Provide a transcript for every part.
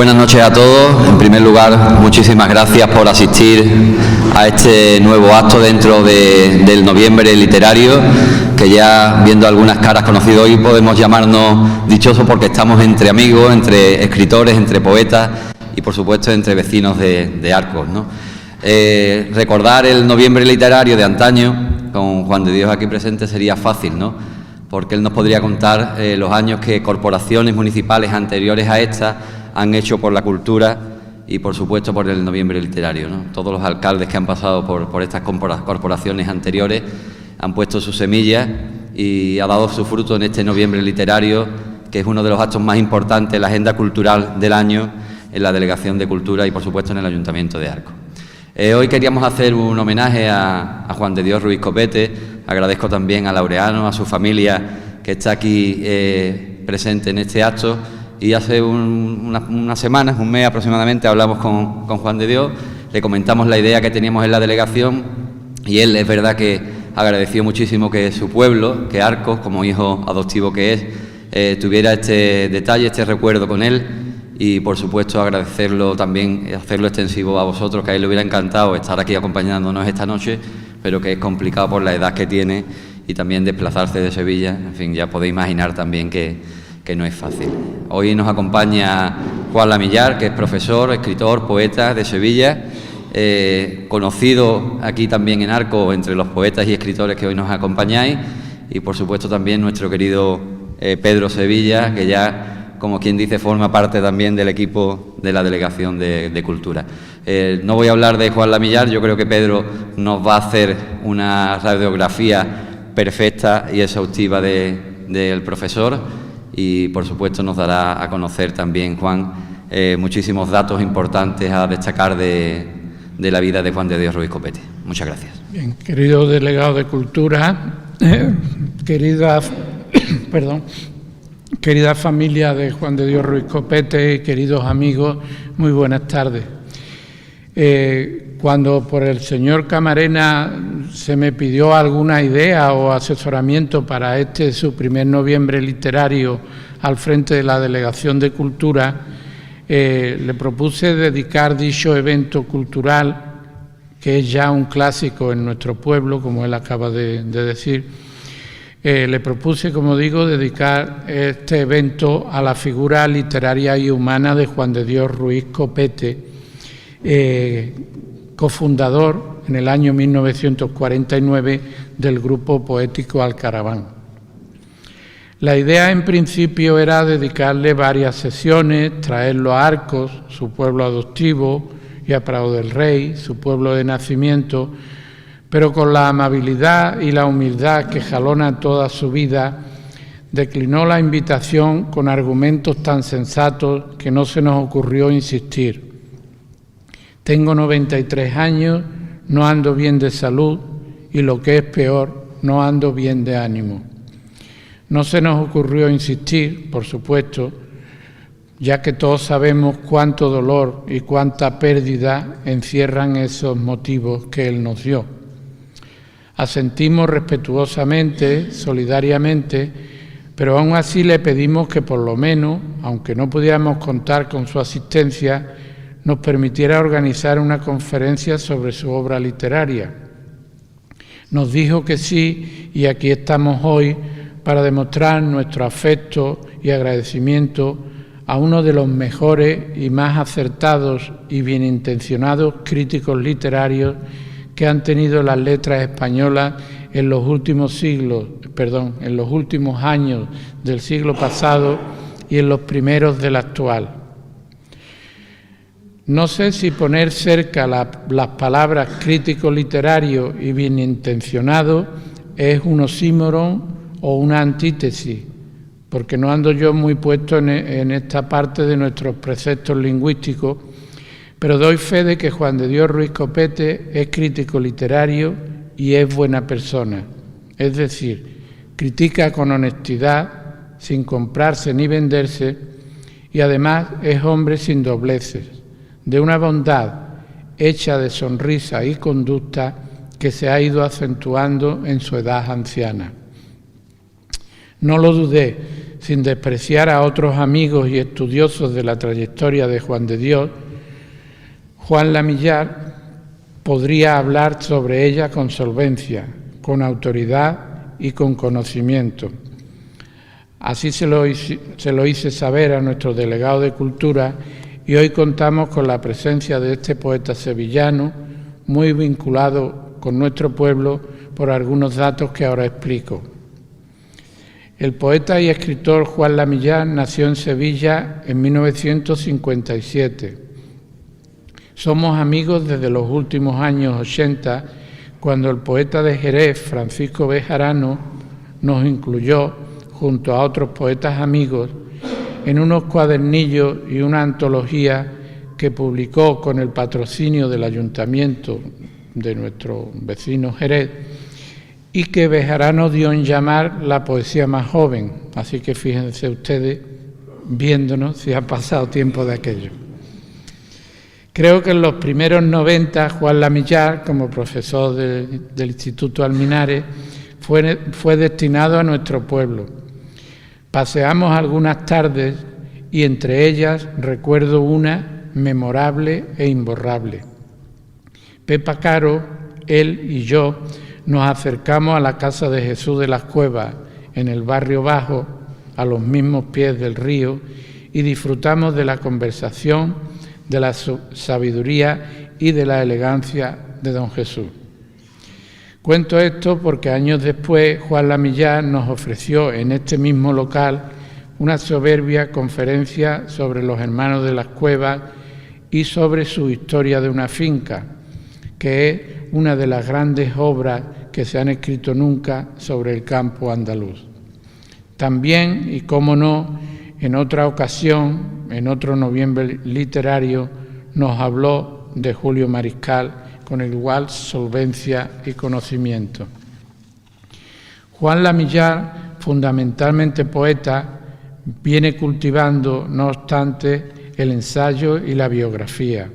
Buenas noches a todos. En primer lugar, muchísimas gracias por asistir a este nuevo acto dentro del Noviembre Literario, que ya viendo algunas caras conocidas hoy podemos llamarnos dichosos porque estamos entre amigos, entre escritores, entre poetas y por supuesto entre vecinos de Arcos, ¿no? Recordar el Noviembre Literario de antaño con Juan de Dios aquí presente sería fácil, ¿no? Porque él nos podría contar los años que corporaciones municipales anteriores a esta han hecho por la cultura y, por supuesto, por el Noviembre Literario, ¿no? Todos los alcaldes que han pasado por estas corporaciones anteriores han puesto sus semillas y ha dado su fruto en este Noviembre Literario, que es uno de los actos más importantes en la agenda cultural del año en la Delegación de Cultura y, por supuesto, en el Ayuntamiento de Arcos. Hoy queríamos hacer un homenaje a Juan de Dios Ruiz Copete. Agradezco también a Laureano, a su familia que está aquí presente en este acto. Y hace unas semanas, un mes aproximadamente, hablamos con Juan de Dios, le comentamos la idea que teníamos en la delegación y él es verdad que agradeció muchísimo que su pueblo, que Arcos, como hijo adoptivo que es, tuviera este detalle, este recuerdo con él y por supuesto agradecerlo también, hacerlo extensivo a vosotros, que a él le hubiera encantado estar aquí acompañándonos esta noche, pero que es complicado por la edad que tiene y también desplazarse de Sevilla. En fin, ya podéis imaginar también que no es fácil. Hoy nos acompaña Juan Lamillar, que es profesor, escritor, poeta de Sevilla, conocido aquí también en Arcos entre los poetas y escritores que hoy nos acompañáis, y por supuesto también nuestro querido Pedro Sevilla, que ya, como quien dice, forma parte también del equipo de la Delegación de Cultura. No voy a hablar de Juan Lamillar, yo creo que Pedro nos va a hacer una radiografía perfecta y exhaustiva del profesor. Y, por supuesto, nos dará a conocer también, Juan, muchísimos datos importantes a destacar de la vida de Juan de Dios Ruiz Copete. Muchas gracias. Bien, querido delegado de Cultura, querida familia de Juan de Dios Ruiz Copete, queridos amigos, muy buenas tardes. Cuando por el señor Camarena se me pidió alguna idea o asesoramiento para su primer Noviembre Literario al frente de la Delegación de Cultura, le propuse dedicar dicho evento cultural, que es ya un clásico en nuestro pueblo, como él acaba de decir. Le propuse, como digo, dedicar este evento a la figura literaria y humana de Juan de Dios Ruiz Copete, cofundador en el año 1949 del grupo poético Alcaraván. La idea en principio era dedicarle varias sesiones, traerlo a Arcos, su pueblo adoptivo, y a Prado del Rey, su pueblo de nacimiento, pero con la amabilidad y la humildad que jalona toda su vida, declinó la invitación con argumentos tan sensatos que no se nos ocurrió insistir. Tengo 93 años, no ando bien de salud y, lo que es peor, no ando bien de ánimo. No se nos ocurrió insistir, por supuesto, ya que todos sabemos cuánto dolor y cuánta pérdida encierran esos motivos que él nos dio. Asentimos respetuosamente, solidariamente, pero aún así le pedimos que por lo menos, aunque no pudiéramos contar con su asistencia, nos permitiera organizar una conferencia sobre su obra literaria. Nos dijo que sí y aquí estamos hoy para demostrar nuestro afecto y agradecimiento a uno de los mejores y más acertados y bienintencionados críticos literarios que han tenido las letras españolas en los últimos años del siglo pasado y en los primeros del actual. No sé si poner cerca las palabras crítico literario y bienintencionado es un oxímoron o una antítesis, porque no ando yo muy puesto en esta parte de nuestros preceptos lingüísticos, pero doy fe de que Juan de Dios Ruiz Copete es crítico literario y es buena persona. Es decir, critica con honestidad, sin comprarse ni venderse, y además es hombre sin dobleces, de una bondad hecha de sonrisa y conducta que se ha ido acentuando en su edad anciana. No lo dudé, sin despreciar a otros amigos y estudiosos de la trayectoria de Juan de Dios, Juan Lamillar podría hablar sobre ella con solvencia, con autoridad y con conocimiento. Así se lo hice saber a nuestro delegado de Cultura y hoy contamos con la presencia de este poeta sevillano, muy vinculado con nuestro pueblo por algunos datos que ahora explico. El poeta y escritor Juan Lamillar nació en Sevilla en 1957. Somos amigos desde los últimos años 80, cuando el poeta de Jerez, Francisco Bejarano, nos incluyó, junto a otros poetas amigos, en unos cuadernillos y una antología que publicó con el patrocinio del ayuntamiento de nuestro vecino Jerez y que Bejarano dio en llamar la poesía más joven. Así que fíjense ustedes, viéndonos, si ha pasado tiempo de aquello. Creo que en los primeros 90 Juan Lamillar, como profesor del Instituto Alminares, fue destinado a nuestro pueblo. Paseamos algunas tardes y entre ellas recuerdo una memorable e imborrable. Pepa Caro, él y yo nos acercamos a la casa de Jesús de las Cuevas, en el barrio bajo, a los mismos pies del río, y disfrutamos de la conversación, de la sabiduría y de la elegancia de don Jesús. Cuento esto porque años después Juan Lamillar nos ofreció en este mismo local una soberbia conferencia sobre los hermanos de las Cuevas y sobre su historia de una finca, que es una de las grandes obras que se han escrito nunca sobre el campo andaluz. También, y cómo no, en otra ocasión, en otro noviembre literario, nos habló de Julio Mariscal con igual solvencia y conocimiento. Juan Lamillar, fundamentalmente poeta, viene cultivando, no obstante, el ensayo y la biografía.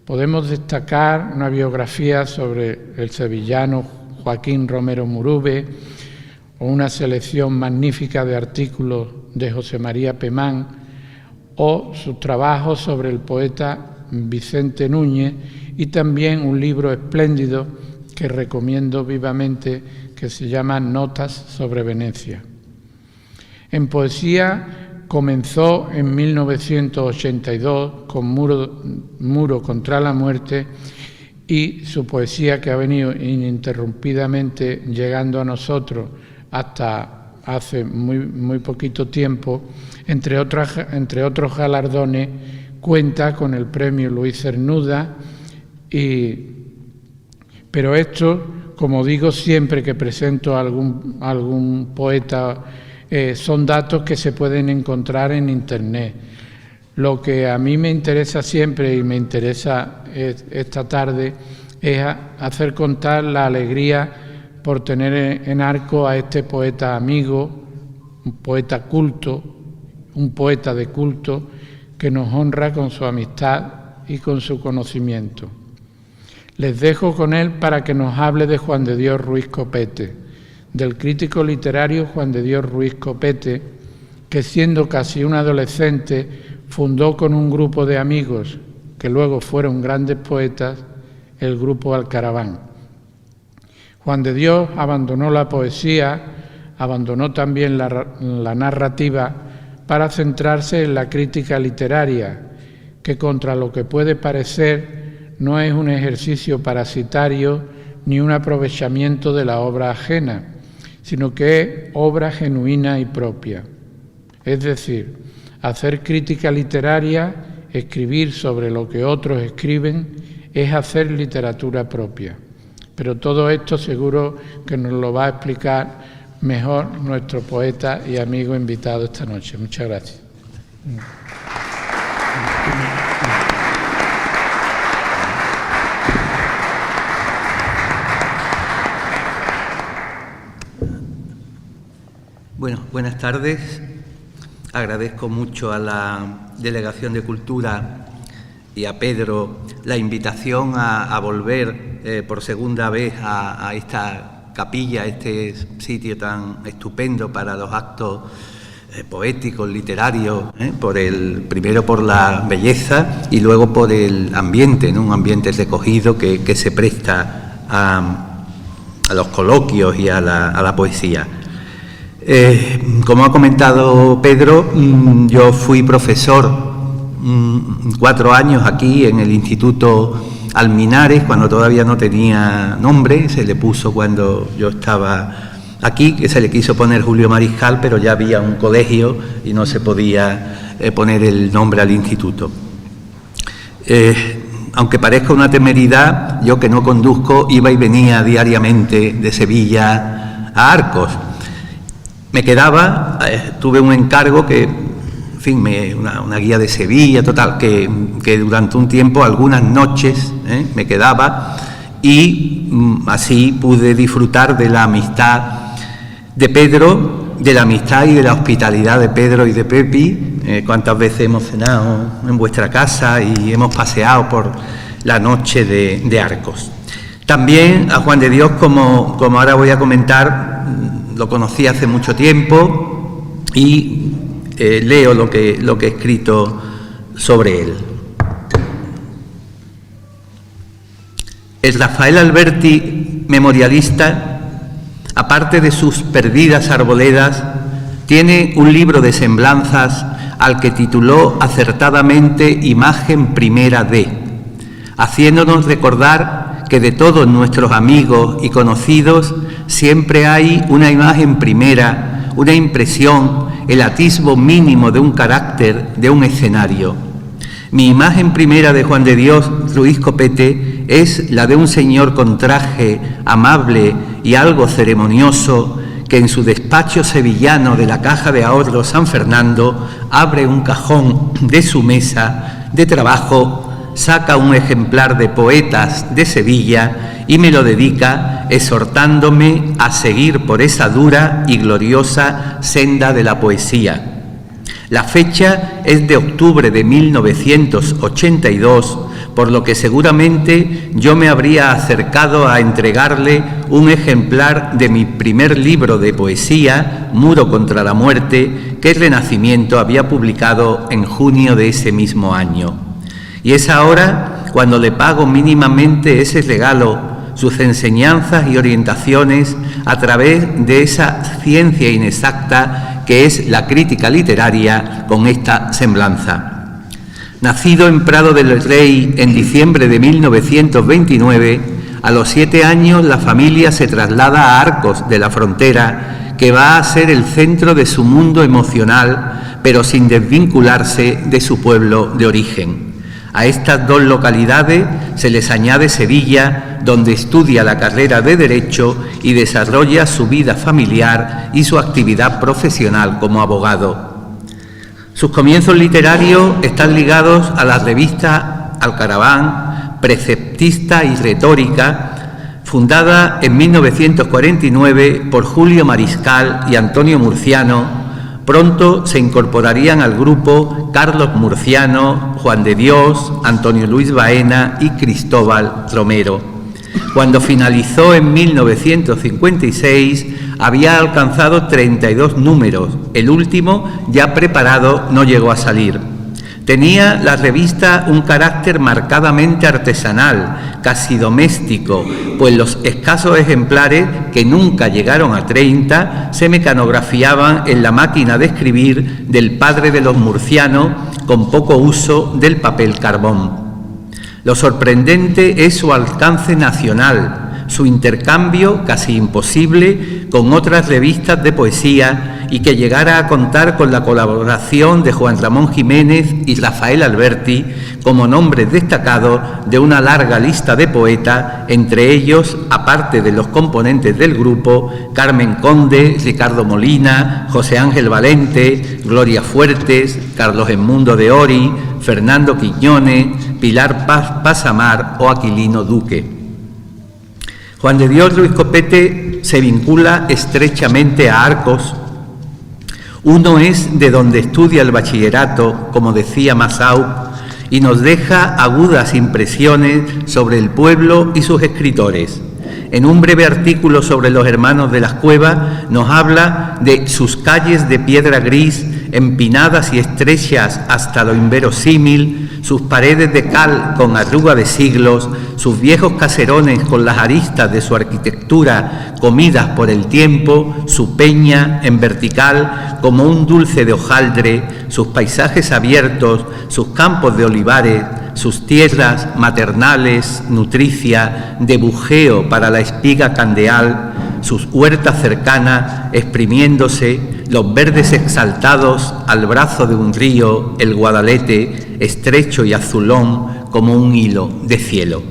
Podemos destacar una biografía sobre el sevillano Joaquín Romero Murube o una selección magnífica de artículos de José María Pemán o sus trabajos sobre el poeta Vicente Núñez y también un libro espléndido que recomiendo vivamente que se llama Notas sobre Venecia. En poesía comenzó en 1982 con Muro contra la muerte y su poesía que ha venido ininterrumpidamente llegando a nosotros hasta hace muy poquito tiempo, entre otros galardones, cuenta con el premio Luis Cernuda, pero esto, como digo siempre que presento a algún poeta, son datos que se pueden encontrar en Internet. Lo que a mí me interesa siempre y me interesa esta tarde es hacer contar la alegría por tener en Arco a este poeta amigo, un poeta culto, un poeta de culto que nos honra con su amistad y con su conocimiento. Les dejo con él para que nos hable de Juan de Dios Ruiz Copete, del crítico literario Juan de Dios Ruiz Copete, que siendo casi un adolescente fundó con un grupo de amigos, que luego fueron grandes poetas, el grupo Alcaraván. Juan de Dios abandonó la poesía, abandonó también la narrativa para centrarse en la crítica literaria, que contra lo que puede parecer no es un ejercicio parasitario ni un aprovechamiento de la obra ajena, sino que es obra genuina y propia. Es decir, hacer crítica literaria, escribir sobre lo que otros escriben, es hacer literatura propia. Pero todo esto seguro que nos lo va a explicar mejor nuestro poeta y amigo invitado esta noche. Muchas gracias. Bueno, buenas tardes. Agradezco mucho a la Delegación de Cultura y a Pedro la invitación a volver por segunda vez a esta capilla, este sitio tan estupendo para los actos poéticos, literarios, primero por la belleza y luego por el ambiente, ¿no? Un ambiente recogido que se presta a los coloquios y a la poesía. Como ha comentado Pedro, yo fui profesor 4 años aquí en el Instituto Alminares, cuando todavía no tenía nombre, se le puso cuando yo estaba aquí, que se le quiso poner Julio Mariscal, pero ya había un colegio y no se podía poner el nombre al instituto. Aunque parezca una temeridad, yo que no conduzco, iba y venía diariamente de Sevilla a Arcos. Me quedaba, tuve un encargo que, en fin, una guía de Sevilla, total, que durante un tiempo, algunas noches, me quedaba y así pude disfrutar de la amistad de Pedro, de la amistad y de la hospitalidad de Pedro y de Pepi. Cuántas veces hemos cenado en vuestra casa y hemos paseado por la noche de Arcos. También a Juan de Dios, como ahora voy a comentar, lo conocí hace mucho tiempo y leo lo que he escrito sobre él. El Rafael Alberti memorialista, aparte de sus perdidas arboledas, tiene un libro de semblanzas al que tituló acertadamente Imagen Primera de, haciéndonos recordar que de todos nuestros amigos y conocidos siempre hay una imagen primera, una impresión, el atisbo mínimo de un carácter, de un escenario. Mi imagen primera de Juan de Dios Ruiz Copete es la de un señor con traje amable y algo ceremonioso que en su despacho sevillano de la Caja de Ahorros San Fernando abre un cajón de su mesa de trabajo, saca un ejemplar de Poetas de Sevilla y me lo dedica exhortándome a seguir por esa dura y gloriosa senda de la poesía. La fecha es de octubre de 1982, por lo que seguramente yo me habría acercado a entregarle un ejemplar de mi primer libro de poesía, Muro contra la muerte, que el Renacimiento había publicado en junio de ese mismo año. Y es ahora cuando le pago mínimamente ese regalo, sus enseñanzas y orientaciones a través de esa ciencia inexacta que es la crítica literaria, con esta semblanza. Nacido en Prado del Rey en diciembre de 1929, a los 7 años la familia se traslada a Arcos de la Frontera, que va a ser el centro de su mundo emocional, pero sin desvincularse de su pueblo de origen. A estas 2 localidades se les añade Sevilla, donde estudia la carrera de Derecho y desarrolla su vida familiar y su actividad profesional como abogado. Sus comienzos literarios están ligados a la revista Alcaraván, Preceptista y Retórica, fundada en 1949 por Julio Mariscal y Antonio Murciano. Pronto se incorporarían al grupo Carlos Murciano, Juan de Dios, Antonio Luis Baena y Cristóbal Romero. Cuando finalizó en 1956, había alcanzado 32 números. El último, ya preparado, no llegó a salir. Tenía la revista un carácter marcadamente artesanal, casi doméstico, pues los escasos ejemplares, que nunca llegaron a 30, se mecanografiaban en la máquina de escribir del padre de los murcianos, con poco uso del papel carbón. Lo sorprendente es su alcance nacional, su intercambio casi imposible con otras revistas de poesía y que llegara a contar con la colaboración de Juan Ramón Jiménez y Rafael Alberti como nombres destacados de una larga lista de poetas, entre ellos, aparte de los componentes del grupo, Carmen Conde, Ricardo Molina, José Ángel Valente, Gloria Fuertes, Carlos Edmundo de Ori, Fernando Quiñones, Pilar Pasamar o Aquilino Duque. Juan de Dios Ruiz Copete se vincula estrechamente a Arcos. Uno es de donde estudia el bachillerato, como decía Masau, y nos deja agudas impresiones sobre el pueblo y sus escritores. en un breve artículo sobre los hermanos de las Cuevas, nos habla de sus calles de piedra gris, empinadas y estrechas hasta lo inverosímil, sus paredes de cal con arruga de siglos, sus viejos caserones con las aristas de su arquitectura comidas por el tiempo, su peña en vertical como un dulce de hojaldre, sus paisajes abiertos, sus campos de olivares, sus tierras maternales, nutricia, de bujeo para la espiga candeal, sus huertas cercanas exprimiéndose, los verdes exaltados al brazo de un río, el Guadalete, estrecho y azulón como un hilo de cielo.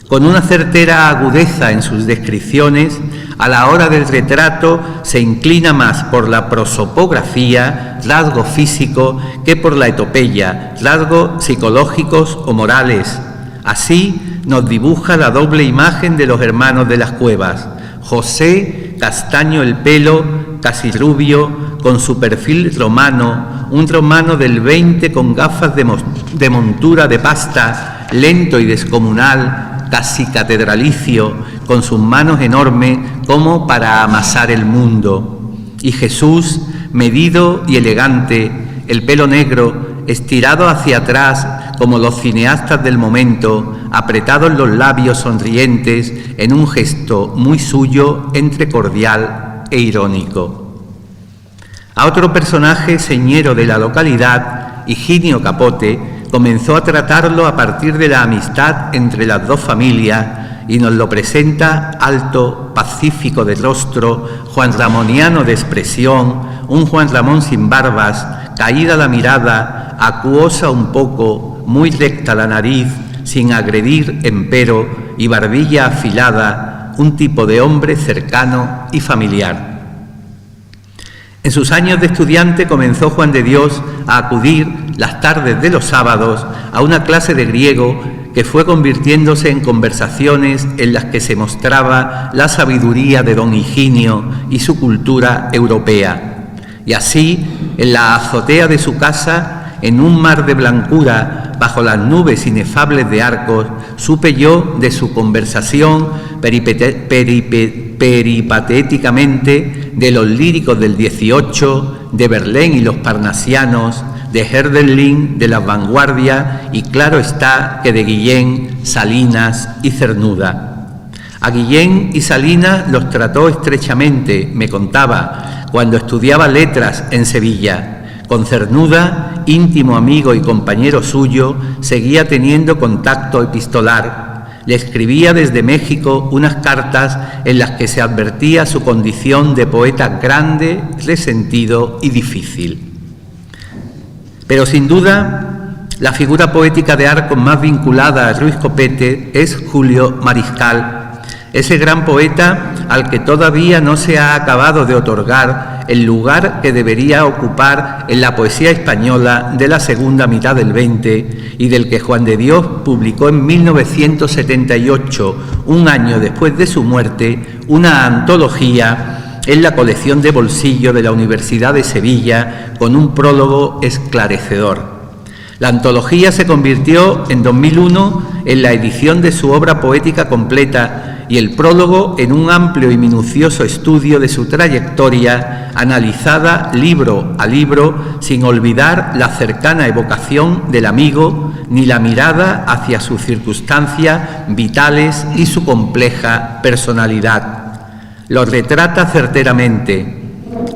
Con una certera agudeza en sus descripciones, a la hora del retrato se inclina más por la prosopografía, rasgo físico, que por la etopeya, rasgos psicológicos o morales. Así nos dibuja la doble imagen de los hermanos de las Cuevas. José, castaño el pelo, casi rubio, con su perfil romano, un romano del 20 con gafas de montura de pasta, lento y descomunal, casi catedralicio, con sus manos enormes como para amasar el mundo. Y Jesús, medido y elegante, el pelo negro, estirado hacia atrás como los cineastas del momento, apretados los labios sonrientes en un gesto muy suyo entre cordial e irónico. A otro personaje señero de la localidad, Higinio Capote, comenzó a tratarlo a partir de la amistad entre las dos familias y nos lo presenta alto, pacífico de rostro, juanramoniano de expresión, un Juan Ramón sin barbas, caída la mirada, acuosa un poco, muy recta la nariz, sin agredir empero, y barbilla afilada, un tipo de hombre cercano y familiar. En sus años de estudiante comenzó Juan de Dios a acudir las tardes de los sábados a una clase de griego que fue convirtiéndose en conversaciones en las que se mostraba la sabiduría de don Higinio y su cultura europea. Y así, en la azotea de su casa, en un mar de blancura, bajo las nubes inefables de Arcos, supe yo de su conversación peripatéticamente de los líricos del 18, de Verlaine y los parnasianos, de Hölderlin, de las vanguardias y claro está que de Guillén, Salinas y Cernuda. A Guillén y Salinas los trató estrechamente, me contaba, cuando estudiaba letras en Sevilla. Con Cernuda, íntimo amigo y compañero suyo, seguía teniendo contacto epistolar. Le escribía desde México unas cartas en las que se advertía su condición de poeta grande, resentido y difícil. Pero sin duda, la figura poética de Arcos más vinculada a Ruiz Copete es Julio Mariscal, ese gran poeta al que todavía no se ha acabado de otorgar el lugar que debería ocupar en la poesía española de la segunda mitad del 20 y del que Juan de Dios publicó en 1978, un año después de su muerte, una antología en la colección de bolsillo de la Universidad de Sevilla con un prólogo esclarecedor. La antología se convirtió en 2001 en la edición de su obra poética completa y el prólogo en un amplio y minucioso estudio de su trayectoria, analizada libro a libro, sin olvidar la cercana evocación del amigo ni la mirada hacia sus circunstancias vitales y su compleja personalidad. Lo retrata certeramente,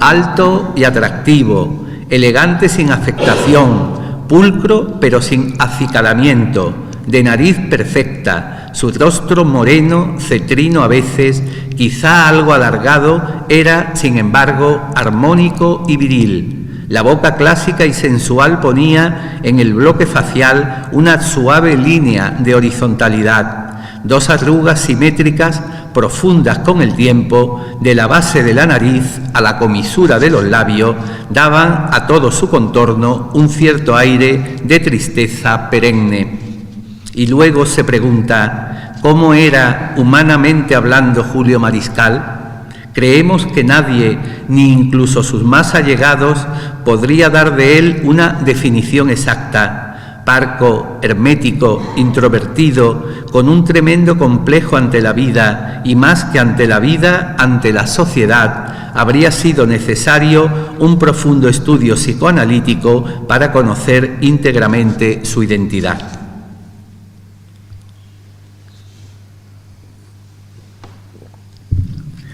alto y atractivo, elegante sin afectación, pulcro pero sin acicalamiento, de nariz perfecta, su rostro moreno, cetrino a veces, quizá algo alargado, era, sin embargo, armónico y viril. La boca clásica y sensual ponía en el bloque facial una suave línea de horizontalidad. Dos arrugas simétricas, profundas con el tiempo, de la base de la nariz a la comisura de los labios, daban a todo su contorno un cierto aire de tristeza perenne. Y luego se pregunta, ¿cómo era, humanamente hablando, Julio Mariscal? Creemos que nadie, ni incluso sus más allegados, podría dar de él una definición exacta. parco, hermético, introvertido, con un tremendo complejo ante la vida y más que ante la vida, ante la sociedad, habría sido necesario un profundo estudio psicoanalítico para conocer íntegramente su identidad.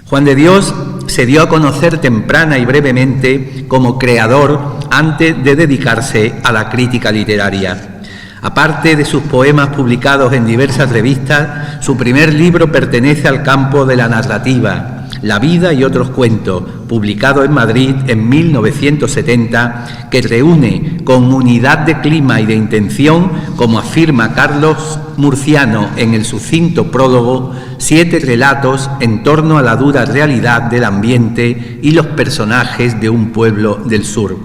Juan de Dios se dio a conocer temprana y brevemente como creador antes de dedicarse a la crítica literaria. Aparte de sus poemas publicados en diversas revistas, su primer libro pertenece al campo de la narrativa, La vida y otros cuentos, publicado en Madrid en 1970, que reúne con unidad de clima y de intención, como afirma Carlos Murciano en el sucinto prólogo, 7 relatos en torno a la dura realidad del ambiente y los personajes de un pueblo del sur.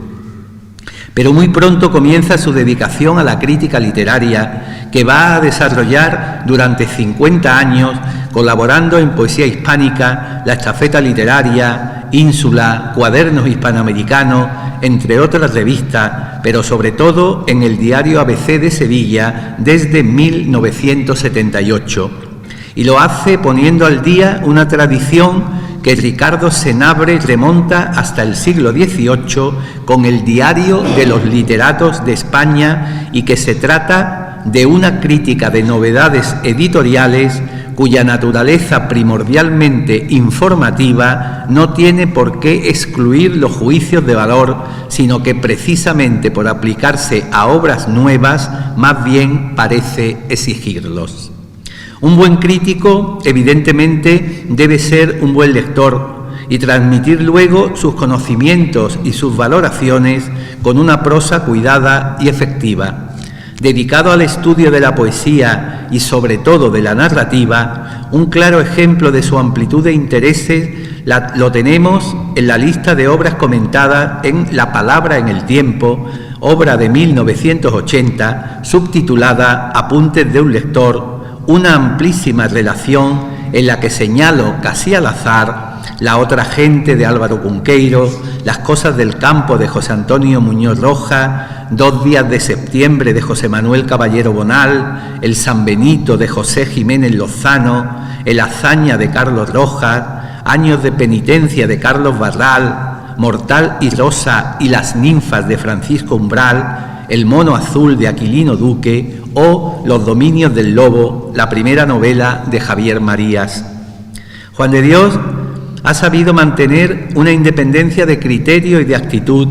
Pero muy pronto comienza su dedicación a la crítica literaria, que va a desarrollar durante 50 años, colaborando en Poesía Hispánica, La Estafeta Literaria, Ínsula, Cuadernos Hispanoamericanos, entre otras revistas, pero sobre todo en el diario ABC de Sevilla desde 1978. Y lo hace poniendo al día una tradición que Ricardo Senabre remonta hasta el siglo XVIII con el Diario de los Literatos de España, y que se trata de una crítica de novedades editoriales cuya naturaleza primordialmente informativa no tiene por qué excluir los juicios de valor, sino que precisamente por aplicarse a obras nuevas más bien parece exigirlos. Un buen crítico, evidentemente, debe ser un buen lector y transmitir luego sus conocimientos y sus valoraciones con una prosa cuidada y efectiva. Dedicado al estudio de la poesía y sobre todo de la narrativa, un claro ejemplo de su amplitud de intereses lo tenemos en la lista de obras comentadas en La palabra en el tiempo, obra de 1980, subtitulada Apuntes de un lector, una amplísima relación en la que señalo casi al azar La otra gente de Álvaro Cunqueiro, Las cosas del campo de José Antonio Muñoz Roja, 2 días de septiembre de José Manuel Caballero Bonal, El San Benito de José Jiménez Lozano, El hazaña de Carlos Rojas, Años de penitencia de Carlos Barral, Mortal y Rosa y las ninfas de Francisco Umbral, El mono azul de Aquilino Duque o Los dominios del lobo, la primera novela de Javier Marías. Juan de Dios ha sabido mantener una independencia de criterio y de actitud,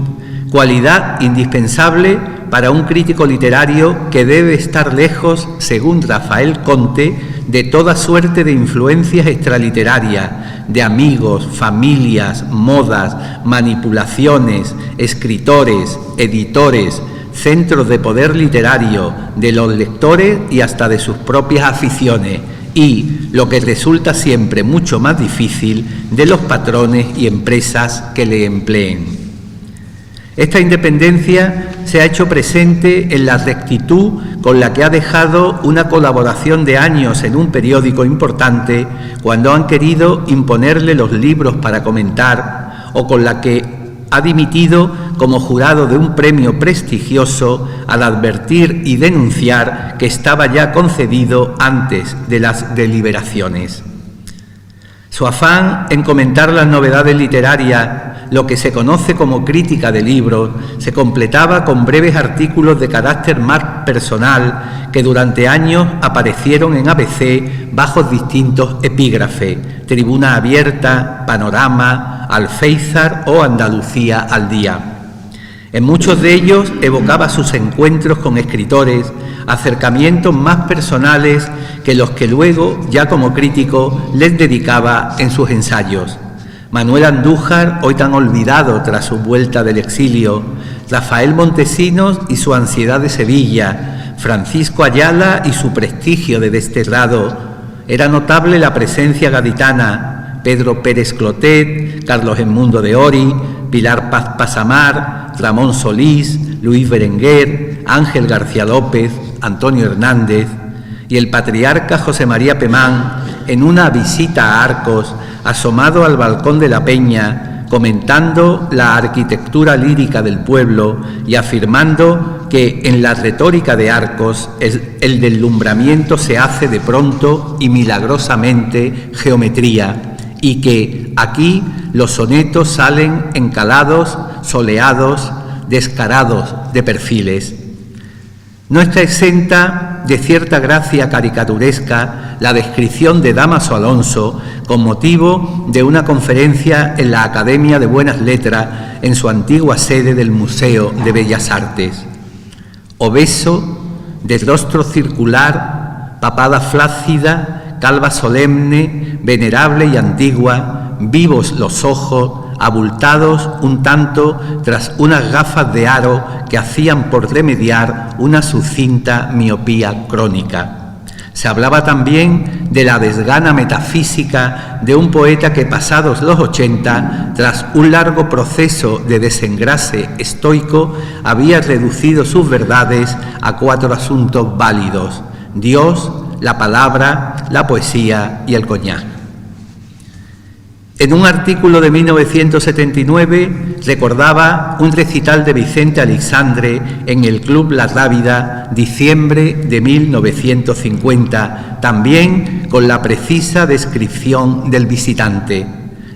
cualidad indispensable para un crítico literario que debe estar lejos, según Rafael Conte, de toda suerte de influencias extraliterarias, de amigos, familias, modas, manipulaciones, escritores, editores, centros de poder literario, de los lectores y hasta de sus propias aficiones, y, lo que resulta siempre mucho más difícil, de los patrones y empresas que le empleen. Esta independencia se ha hecho presente en la rectitud con la que ha dejado una colaboración de años en un periódico importante cuando han querido imponerle los libros para comentar, o con la que ha dimitido como jurado de un premio prestigioso al advertir y denunciar que estaba ya concedido antes de las deliberaciones. Su afán en comentar las novedades literarias, lo que se conoce como crítica de libros, se completaba con breves artículos de carácter más personal que durante años aparecieron en ABC bajo distintos epígrafes: Tribuna Abierta, Panorama, Alféizar o Andalucía al Día. En muchos de ellos evocaba sus encuentros con escritores, acercamientos más personales que los que luego, ya como crítico, les dedicaba en sus ensayos. Manuel Andújar, hoy tan olvidado tras su vuelta del exilio, Rafael Montesinos y su ansiedad de Sevilla, Francisco Ayala y su prestigio de desterrado. Era notable la presencia gaditana: Pedro Pérez Clotet, Carlos Edmundo de Ori, Pilar Paz Pasamar, Ramón Solís, Luis Berenguer, Ángel García López, Antonio Hernández, y el patriarca José María Pemán, en una visita a Arcos, asomado al balcón de la Peña, comentando la arquitectura lírica del pueblo y afirmando que en la retórica de Arcos el deslumbramiento se hace de pronto y milagrosamente geometría, y que aquí los sonetos salen encalados, soleados, descarados de perfiles. No está exenta de cierta gracia caricaturesca la descripción de Dámaso Alonso con motivo de una conferencia en la Academia de Buenas Letras en su antigua sede del Museo de Bellas Artes. Obeso, de rostro circular, papada flácida, calva solemne, venerable y antigua, vivos los ojos, abultados un tanto tras unas gafas de aro que hacían por remediar una sucinta miopía crónica. Se hablaba también de la desgana metafísica de un poeta que, pasados los 80, tras un largo proceso de desengrase estoico, había reducido sus verdades a 4 asuntos válidos: Dios, la palabra, la poesía y el coñac. En un artículo de 1979 recordaba un recital de Vicente Aleixandre en el Club La Rábida, diciembre de 1950, también con la precisa descripción del visitante: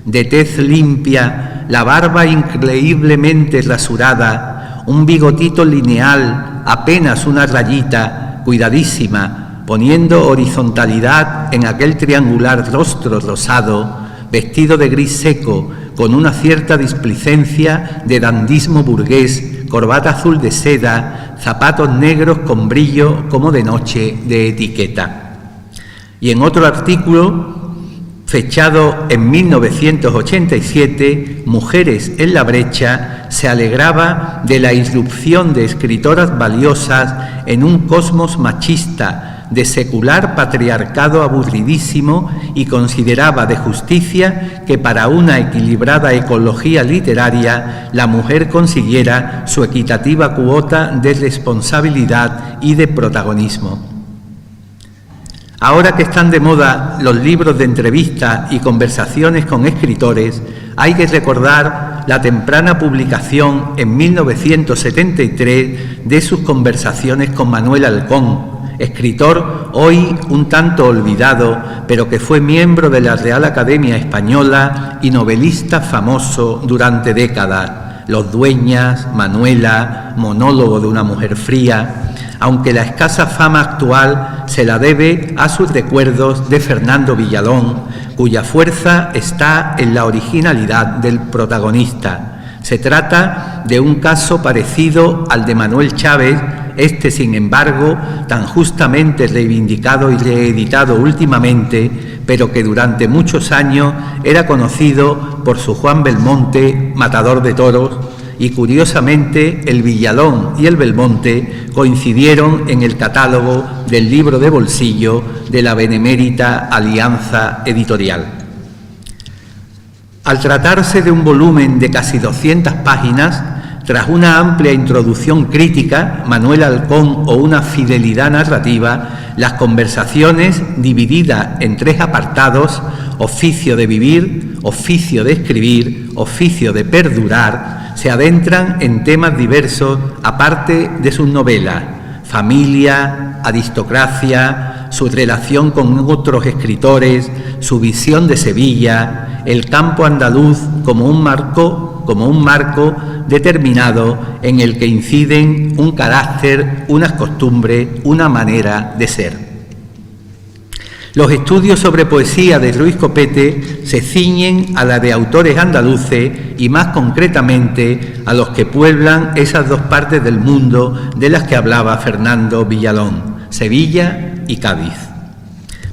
de tez limpia, la barba increíblemente rasurada, un bigotito lineal, apenas una rayita, cuidadísima, poniendo horizontalidad en aquel triangular rostro rosado, vestido de gris seco, con una cierta displicencia de dandismo burgués, corbata azul de seda, zapatos negros con brillo como de noche de etiqueta. Y en otro artículo, fechado en 1987, Mujeres en la brecha, se alegraba de la irrupción de escritoras valiosas en un cosmos machista, de secular patriarcado aburridísimo, y consideraba de justicia que para una equilibrada ecología literaria la mujer consiguiera su equitativa cuota de responsabilidad y de protagonismo. Ahora que están de moda los libros de entrevistas y conversaciones con escritores, hay que recordar la temprana publicación en 1973 de sus conversaciones con Manuel Halcón, escritor hoy un tanto olvidado, pero que fue miembro de la Real Academia Española y novelista famoso durante décadas. Los Dueñas, Manuela, Monólogo de una mujer fría, aunque la escasa fama actual se la debe a sus recuerdos de Fernando Villalón, cuya fuerza está en la originalidad del protagonista. Se trata de un caso parecido al de Manuel Chávez, sin embargo, tan justamente reivindicado y reeditado últimamente, pero que durante muchos años era conocido por su Juan Belmonte, matador de toros, y curiosamente el Villalón y el Belmonte coincidieron en el catálogo del libro de bolsillo de la Benemérita Alianza Editorial. Al tratarse de un volumen de casi 200 páginas, tras una amplia introducción crítica, Manuel Halcón o una fidelidad narrativa, las conversaciones, divididas en 3 apartados: oficio de vivir, oficio de escribir, oficio de perdurar, se adentran en temas diversos aparte de sus novelas: familia, aristocracia, su relación con otros escritores, su visión de Sevilla, el campo andaluz como un marco determinado en el que inciden un carácter, unas costumbres, una manera de ser. Los estudios sobre poesía de Ruiz Copete se ciñen a la de autores andaluces y más concretamente a los que pueblan esas 2 partes del mundo de las que hablaba Fernando Villalón: Sevilla y Cádiz.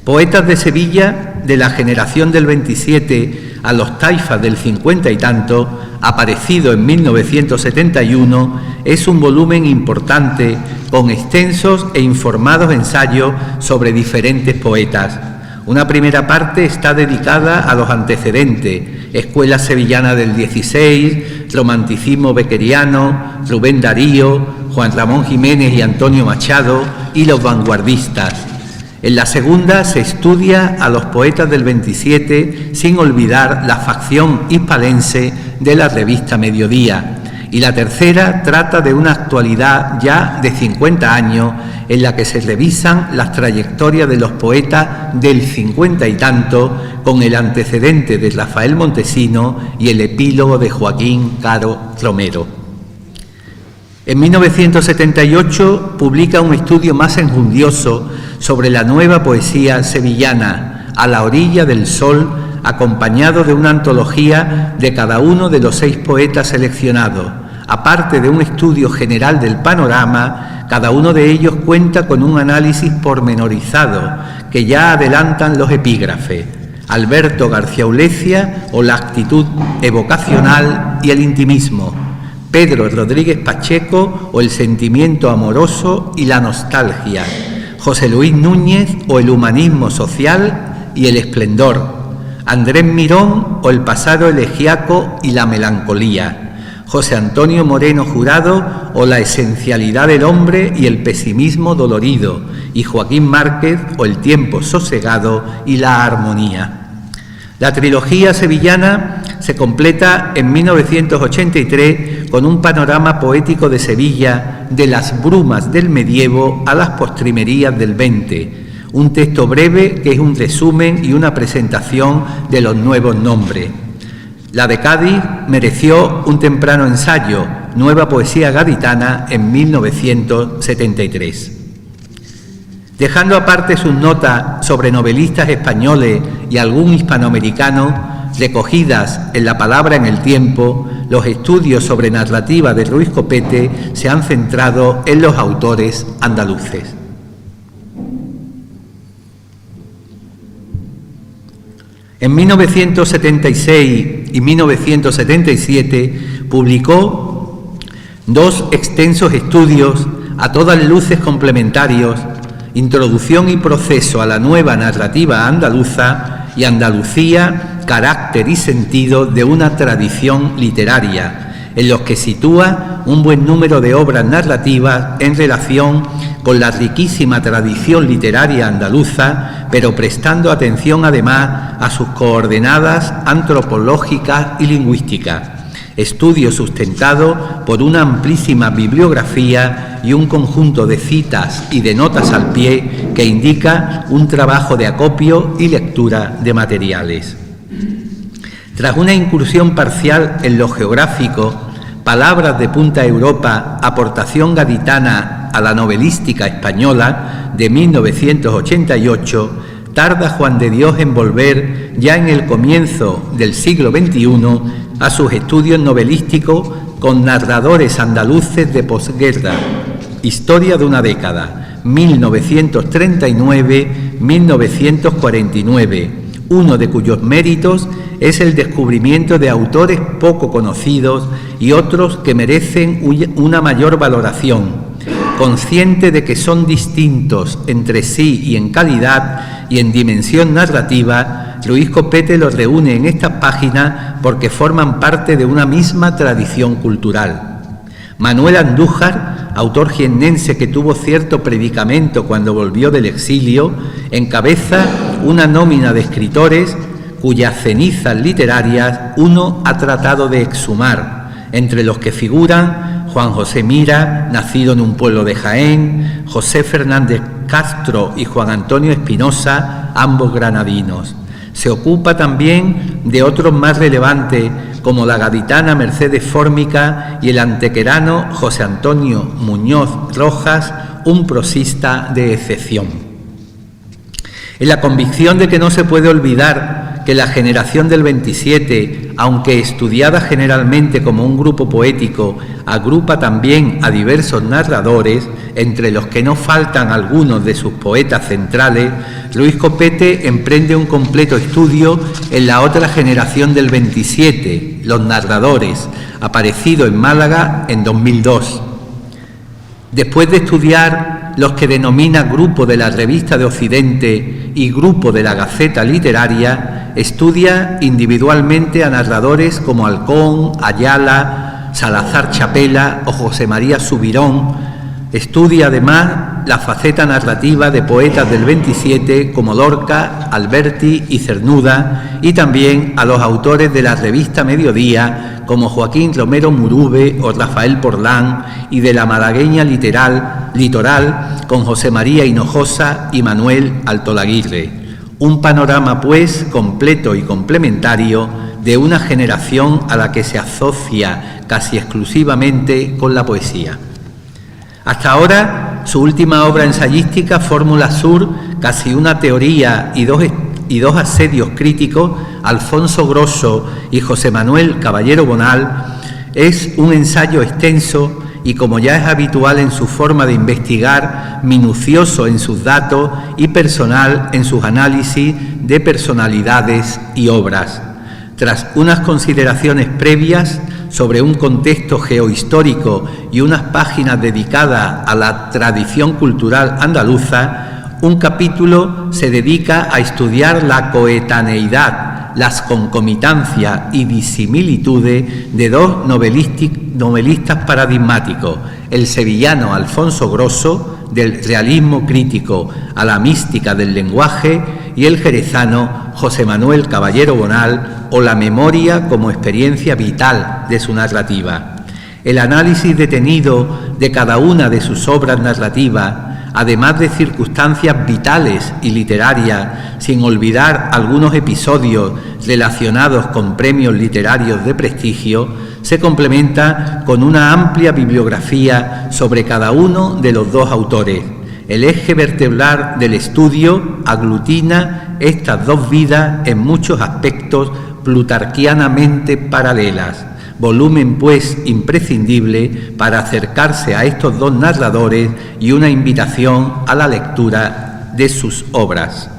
Poetas de Sevilla de la generación del 27 a los taifas del 50 y tanto, aparecido en 1971, es un volumen importante con extensos e informados ensayos sobre diferentes poetas. Una primera parte está dedicada a los antecedentes: Escuela Sevillana del 16, Romanticismo Beckeriano, Rubén Darío, Juan Ramón Jiménez y Antonio Machado, y los vanguardistas. En la segunda se estudia a los poetas del 27, sin olvidar la facción hispalense de la revista Mediodía, y la tercera trata de una actualidad ya de 50 años en la que se revisan las trayectorias de los poetas del 50 y tanto, con el antecedente de Rafael Montesino y el epílogo de Joaquín Caro Romero. En 1978 publica un estudio más enjundioso sobre la nueva poesía sevillana, A la orilla del sol, acompañado de una antología de cada uno de los 6 poetas seleccionados. Aparte de un estudio general del panorama, cada uno de ellos cuenta con un análisis pormenorizado que ya adelantan los epígrafes: Alberto García Ulecia o la actitud evocacional y el intimismo, Pedro Rodríguez Pacheco o el sentimiento amoroso y la nostalgia, José Luis Núñez o el humanismo social y el esplendor, Andrés Mirón o el pasado elegíaco y la melancolía, José Antonio Moreno Jurado o la esencialidad del hombre y el pesimismo dolorido, y Joaquín Márquez o el tiempo sosegado y la armonía. La trilogía sevillana se completa en 1983 con un panorama poético de Sevilla, de las brumas del medievo a las postrimerías del 20, un texto breve que es un resumen y una presentación de los nuevos nombres. La de Cádiz mereció un temprano ensayo, Nueva Poesía Gaditana, en 1973. Dejando aparte sus notas sobre novelistas españoles y algún hispanoamericano, recogidas en La palabra en el tiempo, los estudios sobre narrativa de Ruiz Copete se han centrado en los autores andaluces. En 1976 y 1977 publicó 2 extensos estudios, a todas luces complementarios, Introducción y proceso a la nueva narrativa andaluza y Andalucía, carácter y sentido de una tradición literaria, en los que sitúa un buen número de obras narrativas en relación con la riquísima tradición literaria andaluza, pero prestando atención además a sus coordenadas antropológicas y lingüísticas. Estudio sustentado por una amplísima bibliografía y un conjunto de citas y de notas al pie que indica un trabajo de acopio y lectura de materiales. Tras una incursión parcial en lo geográfico, Palabras de Punta Europa, aportación gaditana a la novelística española, de 1988, tarda Juan de Dios en volver, ya en el comienzo del siglo XXI, a sus estudios novelísticos con narradores andaluces de posguerra. Historia de una década, 1939-1949, uno de cuyos méritos es el descubrimiento de autores poco conocidos y otros que merecen una mayor valoración. Consciente de que son distintos entre sí y en calidad y en dimensión narrativa, Ruiz Copete los reúne en estas páginas porque forman parte de una misma tradición cultural. Manuel Andújar, autor jiennense que tuvo cierto predicamento cuando volvió del exilio, encabeza una nómina de escritores cuyas cenizas literarias uno ha tratado de exhumar, entre los que figuran Juan José Mira, nacido en un pueblo de Jaén, José Fernández Castro y Juan Antonio Espinosa, ambos granadinos. Se ocupa también de otros más relevantes, como la gaditana Mercedes Fórmica y el antequerano José Antonio Muñoz Rojas, un prosista de excepción. En la convicción de que no se puede olvidar que la generación del 27, aunque estudiada generalmente como un grupo poético, agrupa también a diversos narradores, entre los que no faltan algunos de sus poetas centrales, Ruiz Copete emprende un completo estudio en la otra generación del 27, los narradores, aparecido en Málaga en 2002. Después de estudiar los que denomina Grupo de la Revista de Occidente y Grupo de la Gaceta Literaria, estudia individualmente a narradores como Halcón, Ayala, Salazar Chapela o José María Subirón, Estudia además la faceta narrativa de poetas del 27 como Lorca, Alberti y Cernuda, y también a los autores de la revista Mediodía como Joaquín Romero Murube o Rafael Porlán, y de la malagueña Litoral con José María Hinojosa y Manuel Altolaguirre. Un panorama, pues, completo y complementario de una generación a la que se asocia casi exclusivamente con la poesía. Hasta ahora, su última obra ensayística, Fórmula Sur, casi una teoría y dos asedios críticos, Alfonso Grosso y José Manuel Caballero Bonal, es un ensayo extenso y, como ya es habitual en su forma de investigar, minucioso en sus datos y personal en sus análisis de personalidades y obras. Tras unas consideraciones previas sobre un contexto geohistórico y unas páginas dedicadas a la tradición cultural andaluza, un capítulo se dedica a estudiar la coetaneidad, las concomitancias y disimilitudes de dos novelistas paradigmáticos, el sevillano Alfonso Grosso, del realismo crítico a la mística del lenguaje, y el jerezano José Manuel Caballero Bonal, o la memoria como experiencia vital de su narrativa. El análisis detenido de cada una de sus obras narrativas, además de circunstancias vitales y literarias, sin olvidar algunos episodios relacionados con premios literarios de prestigio, se complementa con una amplia bibliografía sobre cada uno de los dos autores. El eje vertebral del estudio aglutina estas dos vidas en muchos aspectos plutarquianamente paralelas, volumen pues imprescindible para acercarse a estos dos narradores y una invitación a la lectura de sus obras.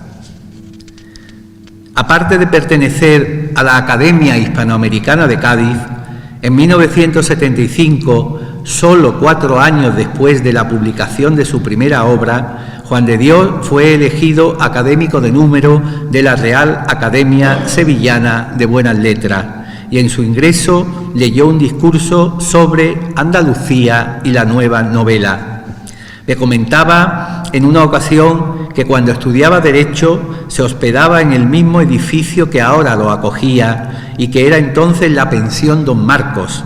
Aparte de pertenecer a la Academia Hispanoamericana de Cádiz, en 1975, solo 4 años después de la publicación de su primera obra, Juan de Dios fue elegido académico de número de la Real Academia Sevillana de Buenas Letras, y en su ingreso leyó un discurso sobre Andalucía y la nueva novela. Me comentaba en una ocasión que cuando estudiaba Derecho se hospedaba en el mismo edificio que ahora lo acogía y que era entonces la Pensión Don Marcos.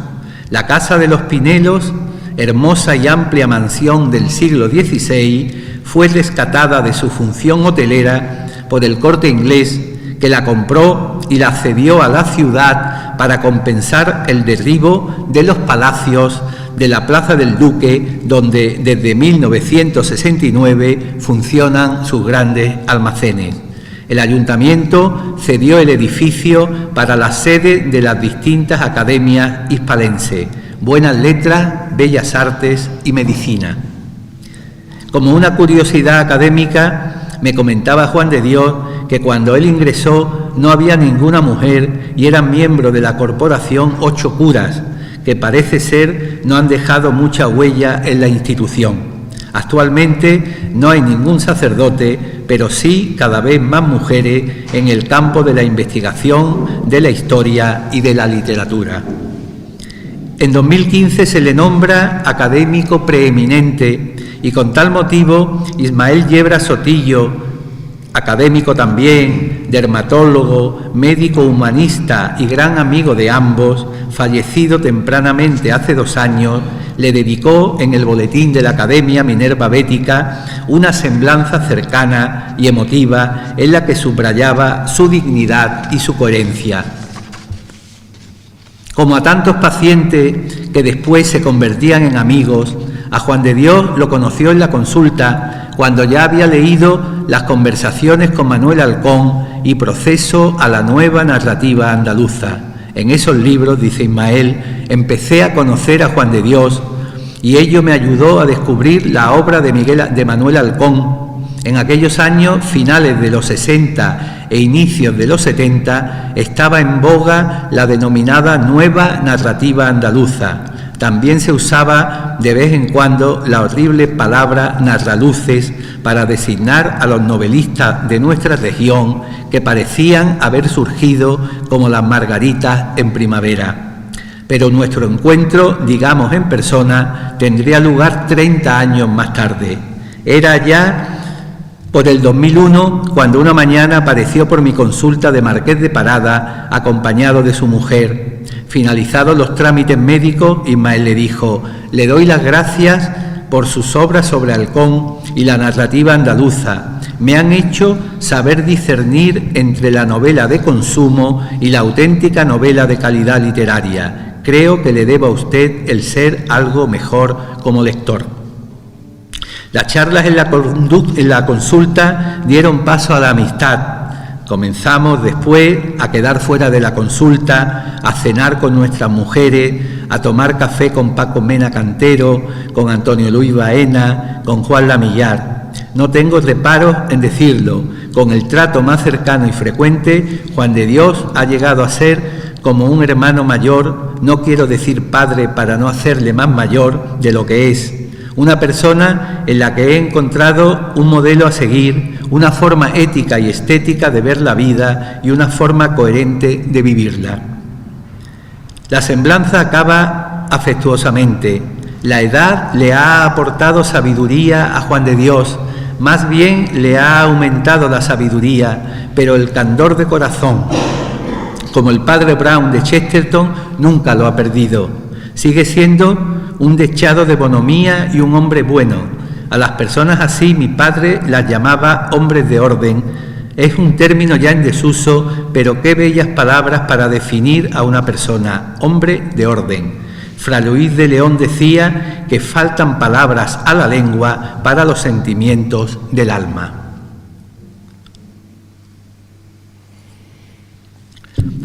La Casa de los Pinelos, hermosa y amplia mansión del siglo XVI, fue rescatada de su función hotelera por el Corte Inglés, que la compró y la cedió a la ciudad para compensar el derribo de los palacios de la Plaza del Duque, donde desde 1969 funcionan sus grandes almacenes. El ayuntamiento cedió el edificio para la sede de las distintas academias hispalenses, Buenas Letras, Bellas Artes y Medicina. Como una curiosidad académica, me comentaba Juan de Dios que cuando él ingresó no había ninguna mujer y eran miembros de la corporación 8 curas, que parece ser no han dejado mucha huella en la institución. Actualmente no hay ningún sacerdote, pero sí cada vez más mujeres en el campo de la investigación, de la historia y de la literatura. En 2015 se le nombra académico preeminente y con tal motivo Ismael Yebra Sotillo, académico también, dermatólogo, médico humanista y gran amigo de ambos, fallecido tempranamente hace 2 años, le dedicó en el boletín de la Academia Minerva Bética una semblanza cercana y emotiva en la que subrayaba su dignidad y su coherencia. Como a tantos pacientes que después se convertían en amigos, a Juan de Dios lo conoció en la consulta cuando ya había leído las conversaciones con Manuel Halcón y Proceso a la nueva narrativa andaluza. En esos libros, dice Ismael, empecé a conocer a Juan de Dios y ello me ayudó a descubrir la obra de Manuel Halcón. En aquellos años, finales de los 60 e inicios de los 70, estaba en boga la denominada nueva narrativa andaluza. También se usaba de vez en cuando la horrible palabra narraluces para designar a los novelistas de nuestra región que parecían haber surgido como las margaritas en primavera. pero nuestro encuentro, digamos en persona, tendría lugar 30 años más tarde. Era ya por el 2001 cuando una mañana apareció por mi consulta de Marqués de Parada, acompañado de su mujer. Finalizados los trámites médicos, Ismael le dijo: «Le doy las gracias por sus obras sobre Halcón y la narrativa andaluza. Me han hecho saber discernir entre la novela de consumo y la auténtica novela de calidad literaria. Creo que le debo a usted el ser algo mejor como lector». Las charlas en la consulta dieron paso a la amistad. Comenzamos después a quedar fuera de la consulta, a cenar con nuestras mujeres, a tomar café con Paco Mena Cantero, con Antonio Luis Baena, con Juan Lamillar. No tengo reparos en decirlo, con el trato más cercano y frecuente, Juan de Dios ha llegado a ser como un hermano mayor, no quiero decir padre para no hacerle más mayor de lo que es. Una persona en la que he encontrado un modelo a seguir, una forma ética y estética de ver la vida y una forma coherente de vivirla. La semblanza acaba afectuosamente. La edad le ha aportado sabiduría a Juan de Dios, más bien le ha aumentado la sabiduría, pero el candor de corazón, como el padre Brown de Chesterton, nunca lo ha perdido. Sigue siendo un dechado de bonomía y un hombre bueno. A las personas así mi padre las llamaba hombres de orden. Es un término ya en desuso, pero qué bellas palabras para definir a una persona, hombre de orden. Fray Luis de León decía que faltan palabras a la lengua para los sentimientos del alma.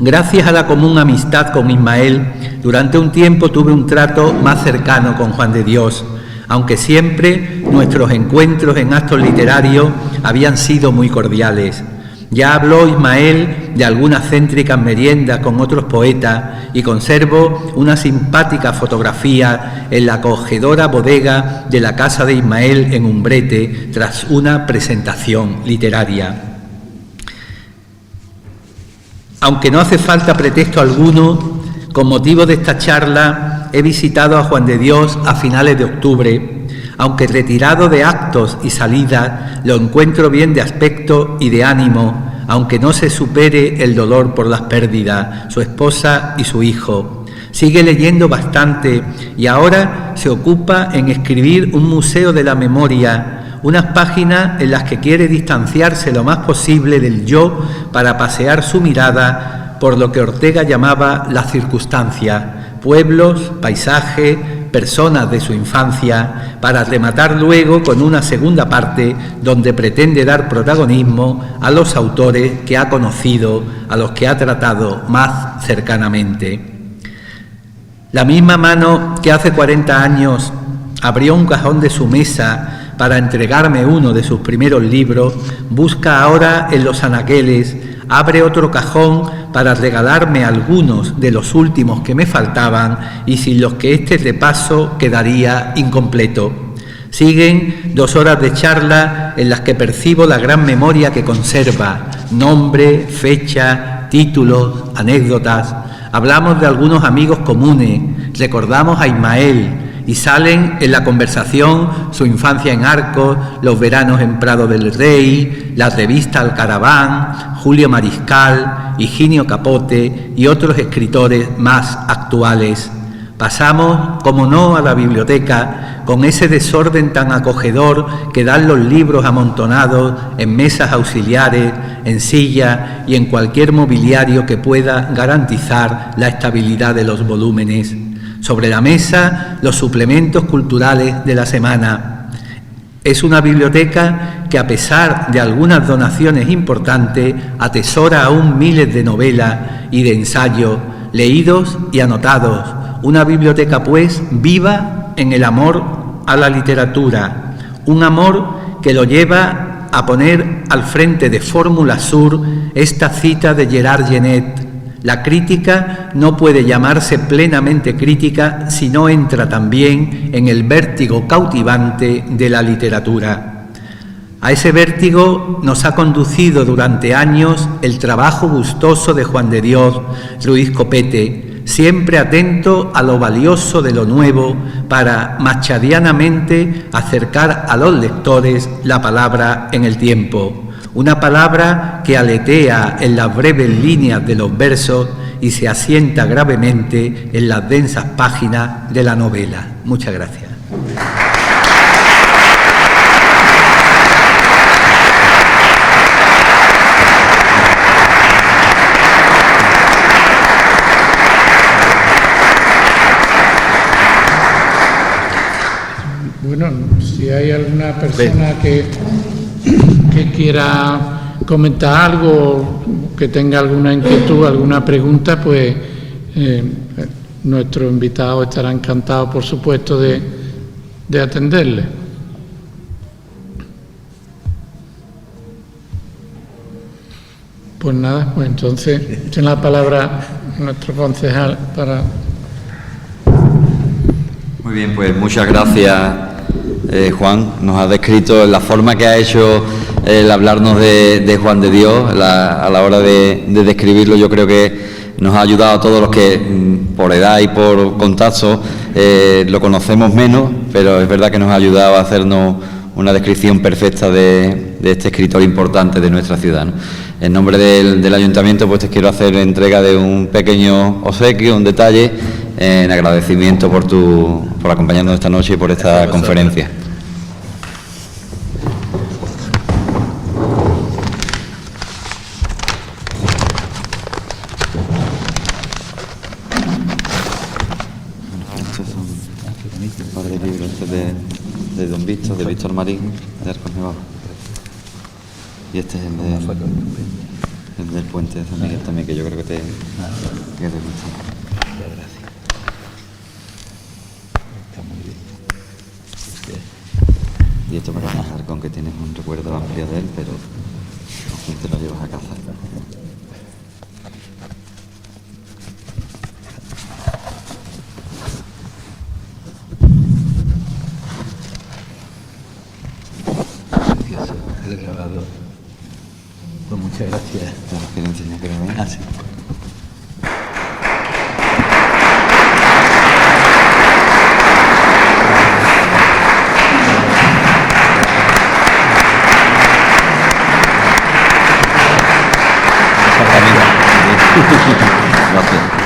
Gracias a la común amistad con Ismael, durante un tiempo tuve un trato más cercano con Juan de Dios, aunque siempre nuestros encuentros en actos literarios habían sido muy cordiales. Ya habló Ismael de algunas céntricas meriendas con otros poetas y conservo una simpática fotografía en la acogedora bodega de la casa de Ismael en Umbrete tras una presentación literaria. Aunque no hace falta pretexto alguno, con motivo de esta charla he visitado a Juan de Dios a finales de octubre. Aunque retirado de actos y salidas, lo encuentro bien de aspecto y de ánimo, aunque no se supere el dolor por las pérdidas, su esposa y su hijo. Sigue leyendo bastante y ahora se ocupa en escribir un museo de la memoria, unas páginas en las que quiere distanciarse lo más posible del yo para pasear su mirada por lo que Ortega llamaba la circunstancia, pueblos, paisaje, personas de su infancia, para rematar luego con una segunda parte donde pretende dar protagonismo a los autores que ha conocido, a los que ha tratado más cercanamente. La misma mano que hace 40 años abrió un cajón de su mesa para entregarme uno de sus primeros libros, busca ahora en los anaqueles, abre otro cajón para regalarme algunos de los últimos que me faltaban y sin los que este repaso quedaría incompleto. Siguen 2 horas de charla en las que percibo la gran memoria que conserva, nombre, fecha, títulos, anécdotas. Hablamos de algunos amigos comunes, recordamos a Ismael, y salen en la conversación su infancia en Arcos, los veranos en Prado del Rey, la revista Alcaraván, Julio Mariscal, Higinio Capote y otros escritores más actuales. Pasamos, como no, a la biblioteca, con ese desorden tan acogedor que dan los libros amontonados en mesas auxiliares, en sillas y en cualquier mobiliario que pueda garantizar la estabilidad de los volúmenes. Sobre la mesa, los suplementos culturales de la semana. Es una biblioteca que, a pesar de algunas donaciones importantes, atesora aún miles de novelas y de ensayos, leídos y anotados. Una biblioteca, pues, viva en el amor a la literatura. Un amor que lo lleva a poner al frente de Fórmula Sur esta cita de Gerard Genet: la crítica no puede llamarse plenamente crítica si no entra también en el vértigo cautivante de la literatura. A ese vértigo nos ha conducido durante años el trabajo gustoso de Juan de Dios, Ruiz Copete, siempre atento a lo valioso de lo nuevo para machadianamente acercar a los lectores la palabra en el tiempo, una palabra que aletea en las breves líneas de los versos y se asienta gravemente en las densas páginas de la novela. Muchas gracias. Bueno, si hay alguna persona que quiera comentar algo, que tenga alguna inquietud, alguna pregunta, pues nuestro invitado estará encantado, por supuesto, de atenderle. Pues nada, pues entonces tiene la palabra nuestro concejal para... Muy bien, pues muchas gracias, Juan. Nos ha descrito la forma que ha hecho el hablarnos de Juan de Dios a la hora de describirlo. Yo creo que nos ha ayudado a todos los que por edad y por contacto lo conocemos menos, pero es verdad que nos ha ayudado a hacernos una descripción perfecta de este escritor importante de nuestra ciudad, ¿no? En nombre del Ayuntamiento, pues te quiero hacer entrega de un pequeño obsequio, un detalle, en agradecimiento por acompañarnos esta noche y por esta conferencia. Estos son el padre libro de Don Víctor, de Víctor Marín, de Arcos Nevados. Y este es el del puente de San Miguel también, que yo creo que te gusta. Gracias. Está muy bien. Y esto para dejar con que tienes un recuerdo amplio de él, pero así te lo llevas a casa. Precioso, el grabador. Pues muchas gracias. Te lo quiero enseñar, creo, ¿eh? Ah, sí. Gracias.